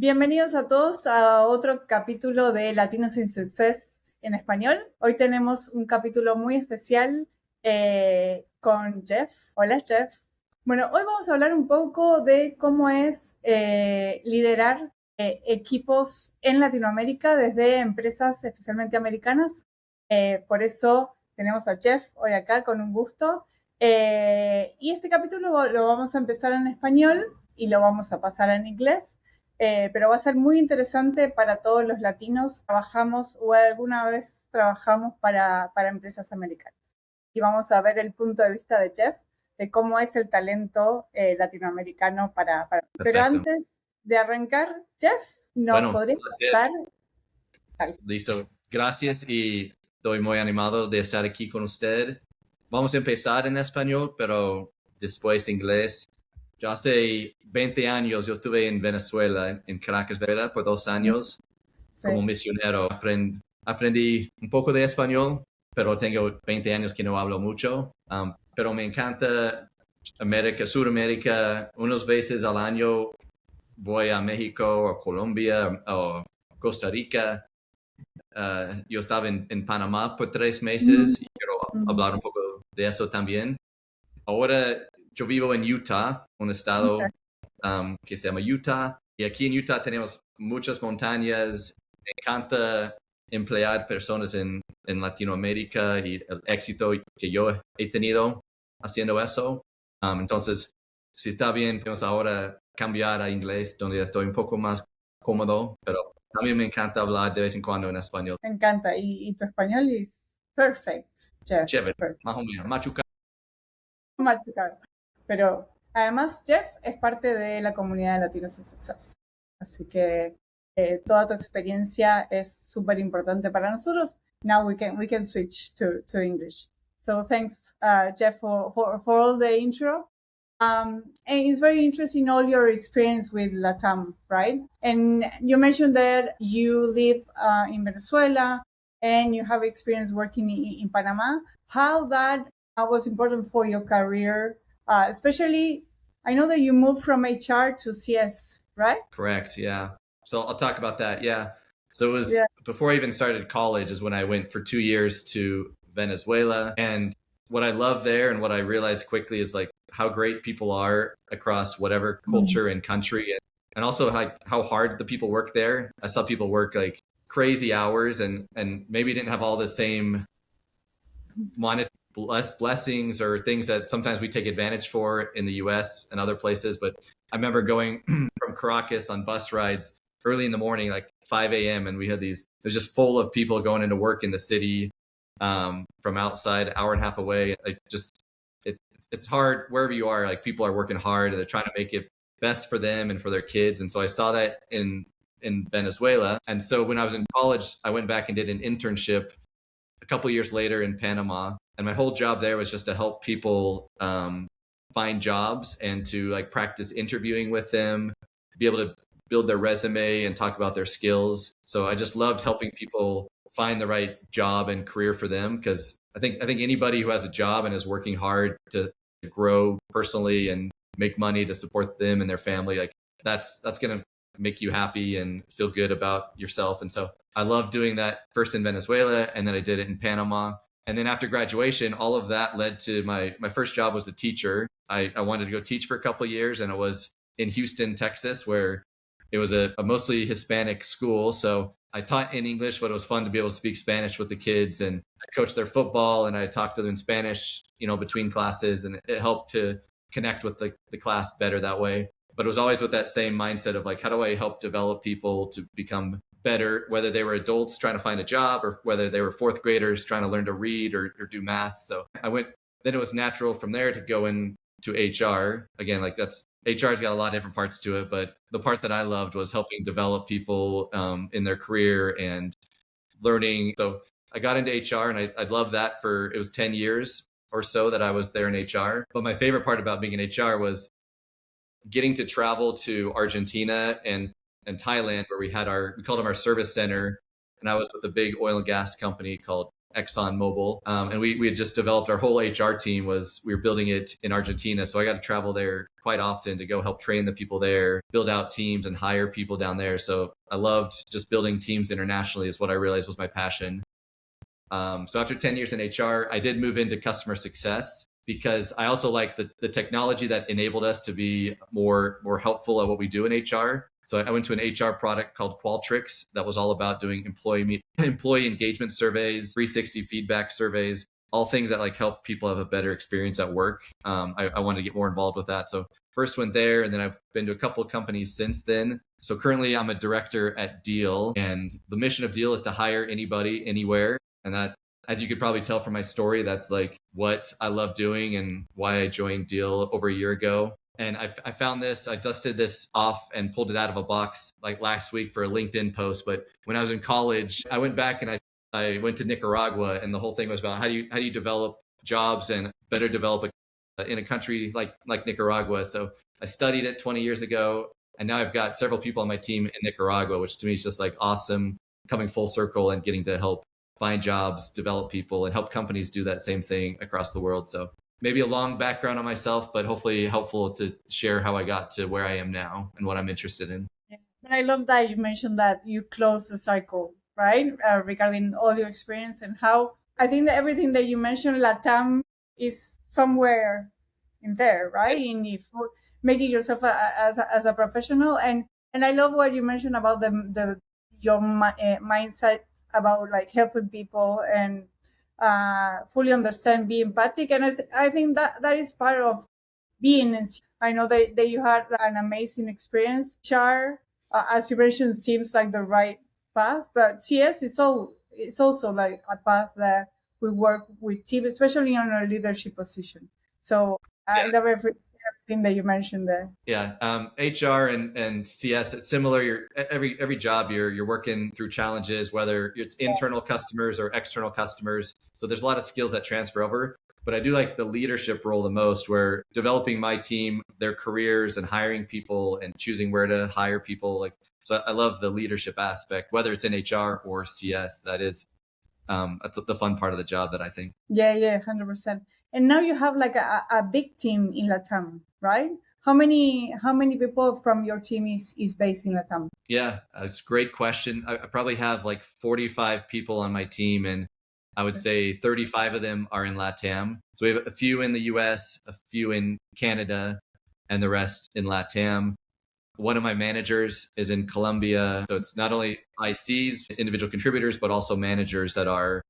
Bienvenidos a todos a otro capítulo de Latinos in Success en español. Hoy tenemos un capítulo muy especial con Jeff. Hola, Jeff. Bueno, hoy vamos a hablar un poco de cómo es liderar equipos en Latinoamérica desde empresas especialmente americanas. Por eso tenemos a Jeff hoy acá con un gusto. Y este capítulo lo vamos a empezar en español y lo vamos a pasar en inglés. Pero va a ser muy interesante para todos los latinos. Trabajamos o alguna vez trabajamos para empresas americanas. Y vamos a ver el punto de vista de Jeff, de cómo es el talento latinoamericano para... Pero antes de arrancar, Jeff, ¿nos podrías contar? Listo. Gracias y estoy muy animado de estar aquí con usted. Vamos a empezar en español, pero después inglés. Yo hace 20 años, yo estuve en Venezuela, en Caracas, Venezuela, por 2 años como misionero. Aprendí un poco de español, pero tengo 20 años que no hablo mucho. Pero me encanta América, Sudamérica. Unas veces al año voy a México o Colombia o Costa Rica. Yo estaba en Panamá por 3 meses y quiero hablar un poco de eso también. Ahora yo vivo en Utah, un estado que se llama Utah, y aquí en Utah tenemos muchas montañas. Me encanta emplear personas en Latinoamérica y el éxito que yo he tenido haciendo eso. Entonces, si está bien, podemos ahora cambiar a inglés, donde estoy un poco más cómodo, pero también me encanta hablar de vez en cuando en español. Me encanta, y tu español es perfect, Jeff. Chévere, más o menos, machucado. Pero además, Jeff es parte de la comunidad de Latinos in Success. Así que toda tu experiencia es súper importante para nosotros. Now we can switch to English. So thanks, Jeff, for all the intro. And it's very interesting all your experience with LatAm, right? And you mentioned that you live in Venezuela and you have experience working in Panama. How that was important for your career, especially, I know that you moved from HR to CS, right? Correct, yeah. So I'll talk about that, yeah. So it was before I even started college is when I went for 2 years to Venezuela. And what I love there and what I realized quickly is like how great people are across whatever culture and country, and also how hard the people work there. I saw people work like crazy hours and maybe didn't have all the same monetary blessings or things that sometimes we take advantage for in the US and other places. But I remember going from Caracas on bus rides early in the morning, like 5 a.m. and we had it was just full of people going into work in the city from outside, hour and a half away. It's hard wherever you are, like people are working hard and they're trying to make it best for them and for their kids. And so I saw that in Venezuela. And so when I was in college, I went back and did an internship a couple years later in Panama. And my whole job there was just to help people find jobs and to like practice interviewing with them, be able to build their resume and talk about their skills. So I just loved helping people find the right job and career for them, because I think anybody who has a job and is working hard to grow personally and make money to support them and their family, like that's going to make you happy and feel good about yourself. And so I love doing that first in Venezuela, and then I did it in Panama. And then after graduation, all of that led to my first job was a teacher. I wanted to go teach for a couple of years, and it was in Houston, Texas, where it was a mostly Hispanic school. So I taught in English, but it was fun to be able to speak Spanish with the kids, and I coached their football and I talked to them in Spanish, between classes, and it helped to connect with the class better that way. But it was always with that same mindset of like, how do I help develop people to become better, whether they were adults trying to find a job or whether they were 4th graders trying to learn to read or do math. So then it was natural from there to go into HR. Again, like HR's got a lot of different parts to it, but the part that I loved was helping develop people in their career and learning. So I got into HR, and I loved that it was 10 years or so that I was there in HR. But my favorite part about being in HR was getting to travel to Argentina and Thailand, where we called them our service center. And I was with a big oil and gas company called Exxon Mobil. And we had just developed our whole HR team we were building it in Argentina. So I got to travel there quite often to go help train the people there, build out teams and hire people down there. So I loved just building teams internationally is what I realized was my passion. So after 10 years in HR, I did move into customer success because I also like the technology that enabled us to be more helpful at what we do in HR. So I went to an HR product called Qualtrics that was all about doing employee engagement surveys, 360 feedback surveys, all things that like help people have a better experience at work. I wanted to get more involved with that. So first went there, and then I've been to a couple of companies since then. So currently I'm a director at Deel, and the mission of Deel is to hire anybody, anywhere. And that, as you could probably tell from my story, that's like what I love doing and why I joined Deel over a year ago. And I found this, I dusted this off and pulled it out of a box like last week for a LinkedIn post. But when I was in college, I went back and I went to Nicaragua, and the whole thing was about how do you develop jobs and better develop in a country like Nicaragua. So I studied it 20 years ago, and now I've got several people on my team in Nicaragua, which to me is just like awesome, coming full circle and getting to help find jobs, develop people, and help companies do that same thing across the world. So maybe a long background on myself, but hopefully helpful to share how I got to where I am now and what I'm interested in. Yeah. But I love that you mentioned that you close the cycle, right? Regarding all your experience and how I think that everything that you mentioned, LatAm is somewhere in there, right? In making yourself as a professional. And I love what you mentioned about your mindset about like helping people and fully understand, be empathic. And I think that is part of being in. I know that you had an amazing experience. Char, as you mentioned, seems like the right path, but CS is also like a path that we work with team, especially on a leadership position. So I love everything that you mentioned there. Yeah, HR and CS, it's similar. Every job you're working through challenges, whether it's internal customers or external customers. So there's a lot of skills that transfer over. But I do like the leadership role the most, where developing my team, their careers, and hiring people and choosing where to hire people. Like, so I love the leadership aspect, whether it's in HR or CS. That's the fun part of the job that I think. Yeah, 100%. And now you have like a big team in LatAm, right? How many people from your team is based in LatAm? Yeah, that's a great question. I probably have like 45 people on my team, and I would say 35 of them are in LatAm. So we have a few in the US, a few in Canada, and the rest in LatAm. One of my managers is in Colombia. So it's not only ICs, individual contributors, but also managers that are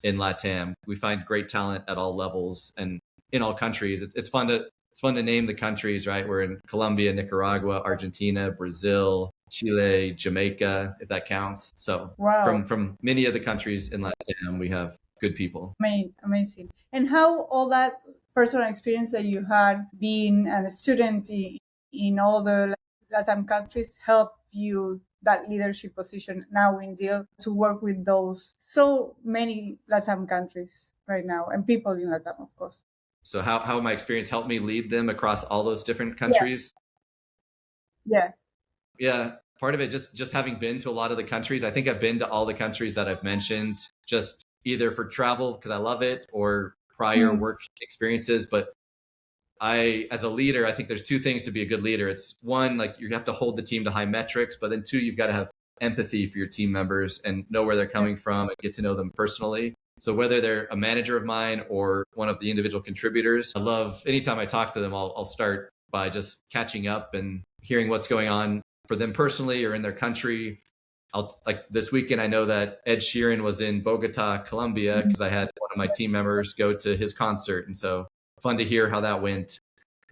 in LatAm. We find great talent at all levels and in all countries. It's fun to name the countries, right? We're in Colombia, Nicaragua, Argentina, Brazil, Chile, Jamaica, if that counts. So wow. From many of the countries in LatAm, we have good people. Amazing. And how all that personal experience that you had being a student in all the LatAm countries help you that leadership position now in Deel to work with those so many LatAm countries right now and people in LatAm, of course. So how my experience helped me lead them across all those different countries? Yeah. Part of it, just having been to a lot of the countries. I think I've been to all the countries that I've mentioned, just either for travel because I love it or prior work experiences. But as a leader, I think there's two things to be a good leader. It's one, like you have to hold the team to high metrics, but then two, you've got to have empathy for your team members and know where they're coming from and get to know them personally. So whether they're a manager of mine or one of the individual contributors, I love anytime I talk to them, I'll start by just catching up and hearing what's going on for them personally or in their country. Like this weekend, I know that Ed Sheeran was in Bogota, Colombia, because I had one of my team members go to his concert. And so fun to hear how that went.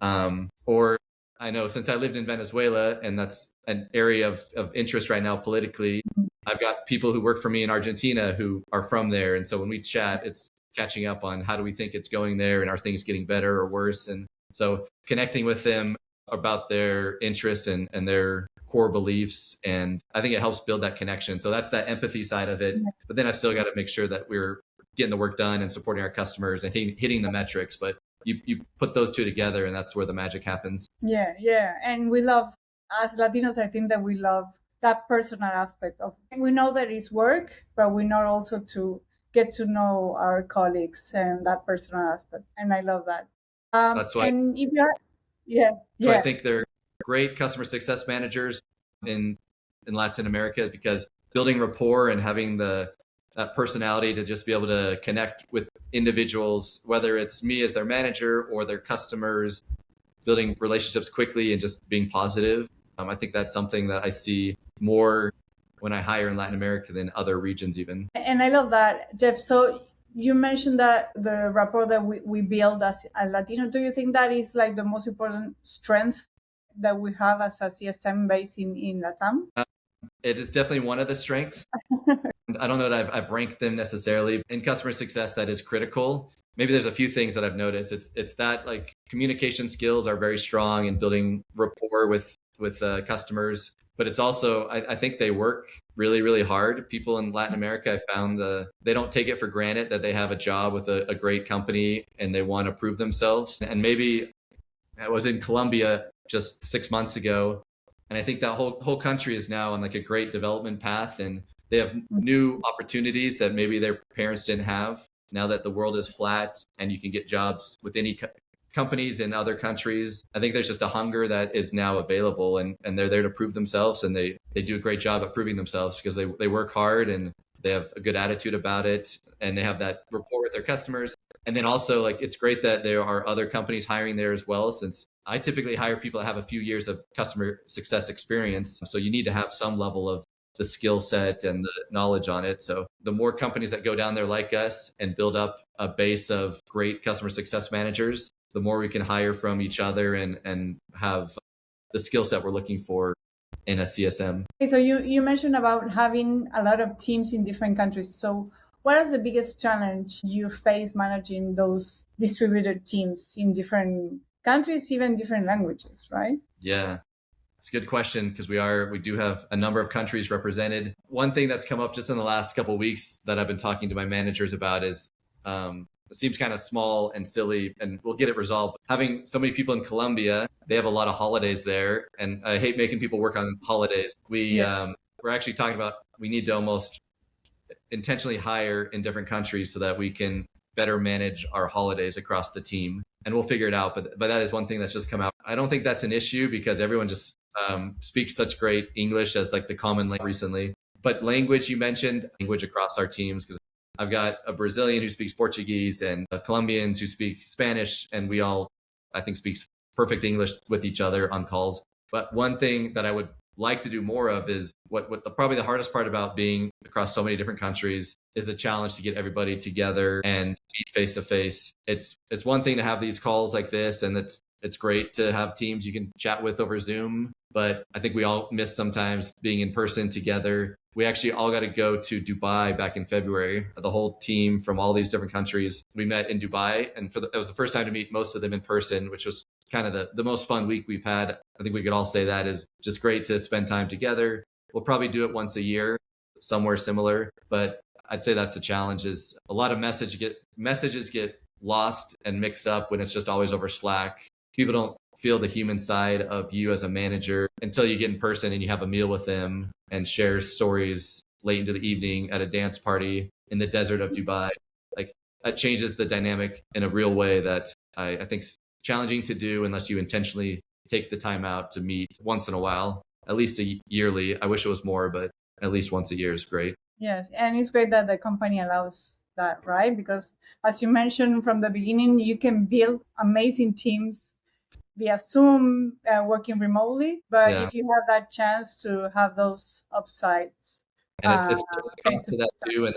Or I know since I lived in Venezuela, and that's an area of interest right now politically, I've got people who work for me in Argentina who are from there. And so when we chat, it's catching up on how do we think it's going there and are things getting better or worse? And so connecting with them about their interest and their core beliefs. And I think it helps build that connection. So that's that empathy side of it. But then I've still got to make sure that we're getting the work done and supporting our customers and hitting the metrics. But you put those two together and that's where the magic happens. Yeah. And we love, as Latinos, I think that we love that personal aspect of, we know that it's work, but we know also to get to know our colleagues and that personal aspect. And I love that. That's why And if you're, yeah, So I yeah, think they're great customer success managers in Latin America, because building rapport and having that personality to just be able to connect with individuals, whether it's me as their manager or their customers, building relationships quickly and just being positive. I think that's something that I see more when I hire in Latin America than other regions even. and I love that, Jeff. So you mentioned that the rapport that we build as a Latino. Do you think that is like the most important strength that we have as a CSM base in LatAm? It is definitely one of the strengths. I don't know that I've ranked them necessarily. In customer success, that is critical. Maybe there's a few things that I've noticed. It's that like communication skills are very strong in building rapport with customers, but it's also I think they work really, really hard. People in Latin America, I found they don't take it for granted that they have a job with a great company and they want to prove themselves. And maybe I was in Colombia just 6 months ago, and I think that whole country is now on like a great development path, and they have new opportunities that maybe their parents didn't have. Now that the world is flat and you can get jobs with any companies in other countries, I think there's just a hunger that is now available, and they're there to prove themselves, and they do a great job at proving themselves because they work hard and they have a good attitude about it, and they have that rapport with their customers. And then also, like, it's great that there are other companies hiring there as well, since I typically hire people that have a few years of customer success experience. So you need to have some level of the skill set and the knowledge on it. So the more companies that go down there like us and build up a base of great customer success managers, the more we can hire from each other and have the skill set we're looking for in a CSM. Okay, so you mentioned about having a lot of teams in different countries. So what is the biggest challenge you face managing those distributed teams in different countries, even different languages, right? Yeah, it's a good question, because we do have a number of countries represented. One thing that's come up just in the last couple of weeks that I've been talking to my managers about is it seems kind of small and silly, and we'll get it resolved. Having so many people in Colombia, they have a lot of holidays there, and I hate making people work on holidays. We're actually talking about we need to almost intentionally hire in different countries so that we can better manage our holidays across the team, and we'll figure it out. But that is one thing that's just come out. I don't think that's an issue because everyone just speaks such great English as like the common language recently. But language, you mentioned language across our teams, because I've got a Brazilian who speaks Portuguese and Colombians who speak Spanish, and we all, I think, speaks perfect English with each other on calls. But one thing that I would like to do more of is probably the hardest part about being across so many different countries is the challenge to get everybody together and meet face to face. It's one thing to have these calls like this, and it's great to have teams you can chat with over Zoom, but I think we all miss sometimes being in person together. We actually all got to go to Dubai back in February. The whole team from all these different countries, we met in Dubai, and it was the first time to meet most of them in person, which was kind of the most fun week we've had. I think we could all say that is just great to spend time together. We'll probably do it once a year, somewhere similar, but I'd say that's the challenge. Is a lot of messages get lost and mixed up when it's just always over Slack. People don't feel the human side of you as a manager until you get in person and you have a meal with them and share stories late into the evening at a dance party in the desert of Dubai. Like, that changes the dynamic in a real way that I think is challenging to do unless you intentionally take the time out to meet once in a while, at least yearly. I wish it was more, but at least once a year is great. Yes, and it's great that the company allows that, right? Because as you mentioned from the beginning, you can build amazing teams via Zoom, working remotely. But if you have that chance to have those upsides, and it's to that too, and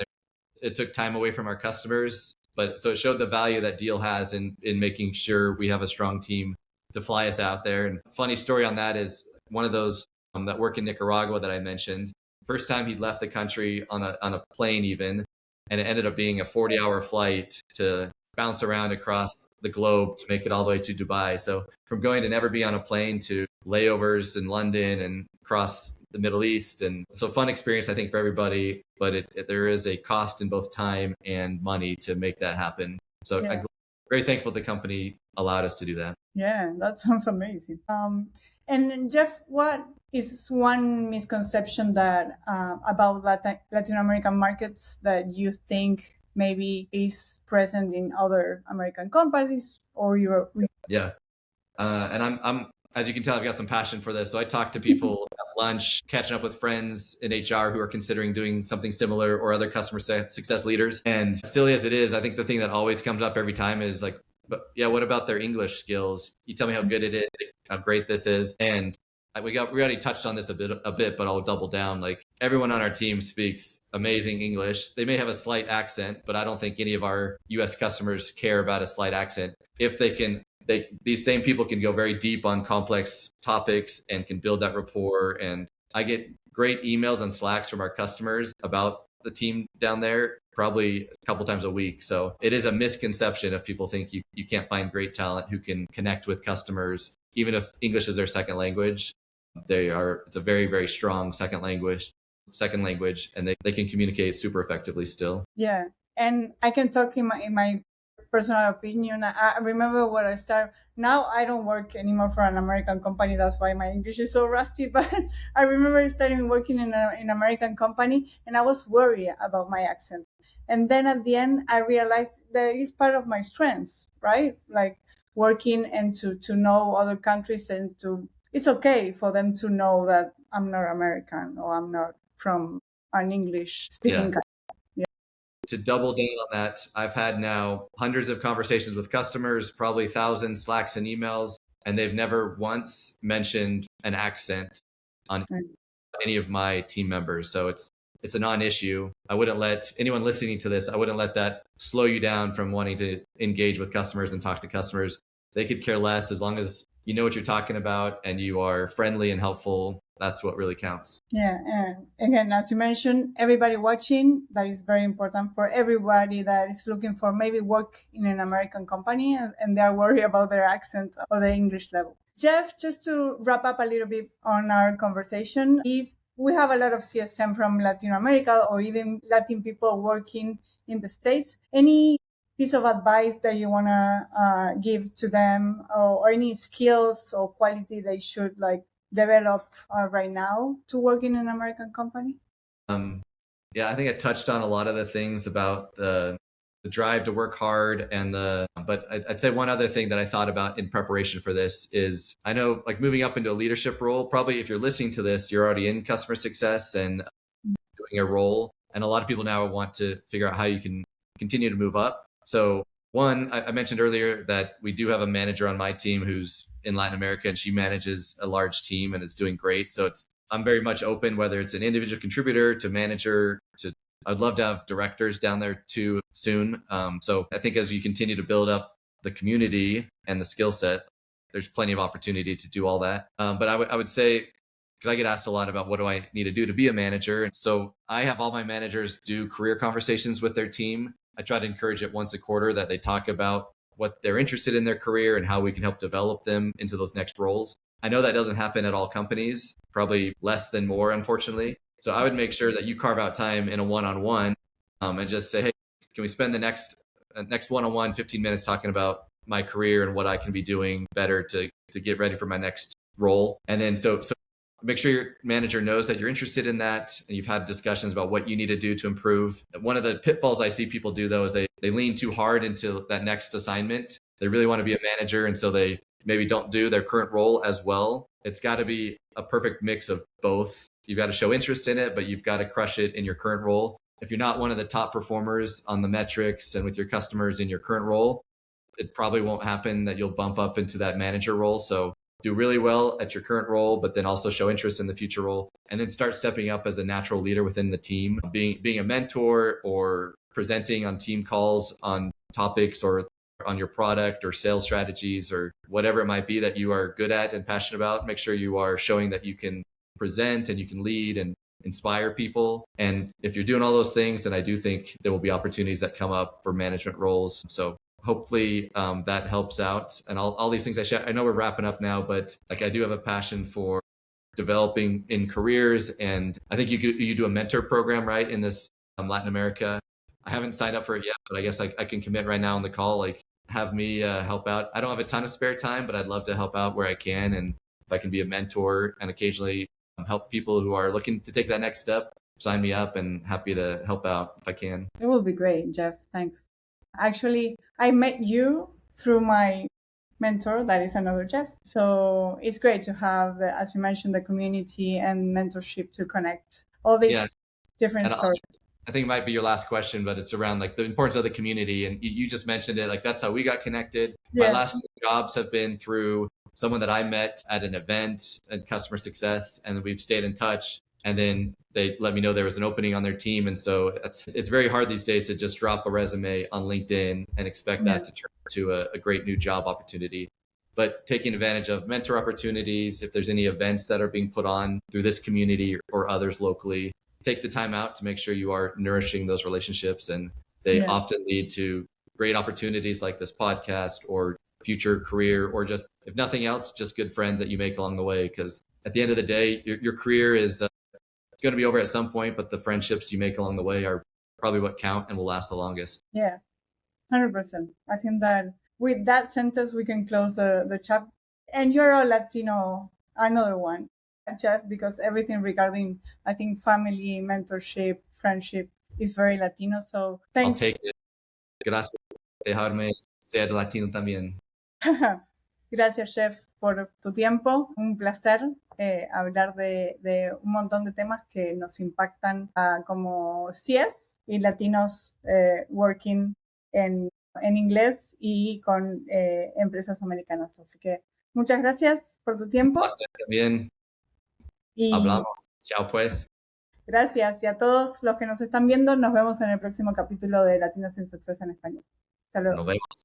it took time away from our customers, but so it showed the value that Deel has in making sure we have a strong team to fly us out there. And funny story on that is one of those that work in Nicaragua that I mentioned. First time he'd left the country on a plane even, and it ended up being a 40-hour flight to bounce around across the globe to make it all the way to Dubai. So from going to never be on a plane to layovers in London and across the Middle East. And so fun experience, I think, for everybody, but there is a cost in both time and money to make that happen. So I'm very thankful the company allowed us to do that. Yeah, that sounds amazing. And Jeff, what is one misconception that about Latin American markets that you think maybe is present in other American companies or Europe. Yeah. And I'm, as you can tell, I've got some passion for this. So I talk to people at lunch, catching up with friends in HR who are considering doing something similar, or other customer success leaders. And silly as it is, I think the thing that always comes up every time is like, but yeah, what about their English skills? You tell me how good it is, how great this is. And we already touched on this a bit, but I'll double down. Like, everyone on our team speaks amazing English. They may have a slight accent, but I don't think any of our US customers care about a slight accent. If they can, these same people can go very deep on complex topics and can build that rapport. And I get great emails and Slacks from our customers about the team down there probably a couple times a week. So it is a misconception if people think you can't find great talent who can connect with customers, even if English is their second language. It's a very, very strong second language, and they can communicate super effectively still. Yeah. And I can talk in my personal opinion. I remember when I started. Now I don't work anymore for an American company. That's why my English is so rusty. But I remember starting working in an American company, and I was worried about my accent. And then at the end, I realized that it is part of my strengths, right? Like working and to know other countries, and it's okay for them to know that I'm not American or I'm not from an English speaking country. To double down on that, I've had now hundreds of conversations with customers, probably thousands Slacks and emails, and they've never once mentioned an accent on any of my team members. So it's a non-issue. I wouldn't let anyone listening to this, I wouldn't let that slow you down from wanting to engage with customers and talk to customers. They could care less as long as you know what you're talking about and you are friendly and helpful. That's what really counts. Yeah. And again, as you mentioned, everybody watching, that is very important for everybody that is looking for maybe work in an American company and they're worried about their accent or their English level. Jeff, just to wrap up a little bit on our conversation, if we have a lot of CSM from Latin America or even Latin people working in the States, any piece of advice that you want to give to them, or any skills or quality they should develop right now to work in an American company? Yeah, I think I touched on a lot of the things about the drive to work hard but I'd say one other thing that I thought about in preparation for this is, I know like moving up into a leadership role, probably if you're listening to this, you're already in customer success and doing a role. And a lot of people now want to figure out how you can continue to move up. So one, I mentioned earlier that we do have a manager on my team who's in Latin America, and she manages a large team and is doing great. So I'm very much open, whether it's an individual contributor to manager I'd love to have directors down there too soon. So I think as you continue to build up the community and the skill set, there's plenty of opportunity to do all that. But I would say, because I get asked a lot about what do I need to do to be a manager. And so I have all my managers do career conversations with their team. I try to encourage it once a quarter that they talk about what they're interested in their career and how we can help develop them into those next roles. I know that doesn't happen at all companies, probably less than more, unfortunately. So I would make sure that you carve out time in a one-on-one and just say, hey, can we spend the next one-on-one 15 minutes talking about my career and what I can be doing better to get ready for my next role? And then so make sure your manager knows that you're interested in that and you've had discussions about what you need to do to improve. One of the pitfalls I see people do, though, is they lean too hard into that next assignment. They really want to be a manager, and so they maybe don't do their current role as well. It's got to be a perfect mix of both. You've got to show interest in it, but you've got to crush it in your current role. If you're not one of the top performers on the metrics and with your customers in your current role, it probably won't happen that you'll bump up into that manager role. So do really well at your current role, but then also show interest in the future role, and then start stepping up as a natural leader within the team, being a mentor or presenting on team calls on topics or on your product or sales strategies or whatever it might be that you are good at and passionate about. Make sure you are showing that you can present and you can lead and inspire people. And if you're doing all those things, then I do think there will be opportunities that come up for management roles. So hopefully that helps out. And all these things I know we're wrapping up now, but like I do have a passion for developing in careers. And I think you do a mentor program, right, in this Latin America. I haven't signed up for it yet, but I guess I can commit right now on the call, like have me help out. I don't have a ton of spare time, but I'd love to help out where I can. And if I can be a mentor and occasionally help people who are looking to take that next step, sign me up and happy to help out if I can. It will be great, Jeff. Thanks. Actually, I met you through my mentor, that is another Jeff. So it's great to have, as you mentioned, the community and mentorship to connect all these different stories. I think it might be your last question, but it's around like the importance of the community. And you just mentioned it, like that's how we got connected. My last 2 jobs have been through someone that I met at an event and customer success, and we've stayed in touch. And then they let me know there was an opening on their team. And so it's very hard these days to just drop a resume on LinkedIn and expect that to turn into a great new job opportunity. But taking advantage of mentor opportunities, if there's any events that are being put on through this community or others locally, take the time out to make sure you are nourishing those relationships. And they often lead to great opportunities like this podcast or future career, or just, if nothing else, just good friends that you make along the way. Because at the end of the day, your career is it's going to be over at some point, but the friendships you make along the way are probably what count and will last the longest. Yeah, 100%. I think that with that sentence, we can close the chat. And you're a Latino, another one, Jeff, because everything regarding, I think, family, mentorship, friendship is very Latino. So thanks. I'll take it. Gracias por dejarme ser latino también. Gracias, Jeff, por tu tiempo. Un placer hablar de un montón de temas que nos impactan como CS y latinos working en inglés y con empresas americanas. Así que muchas gracias por tu tiempo. También. Y hablamos. Chao, pues. Gracias. Y a todos los que nos están viendo, nos vemos en el próximo capítulo de Latinos in Success en español. Hasta luego. Nos vemos.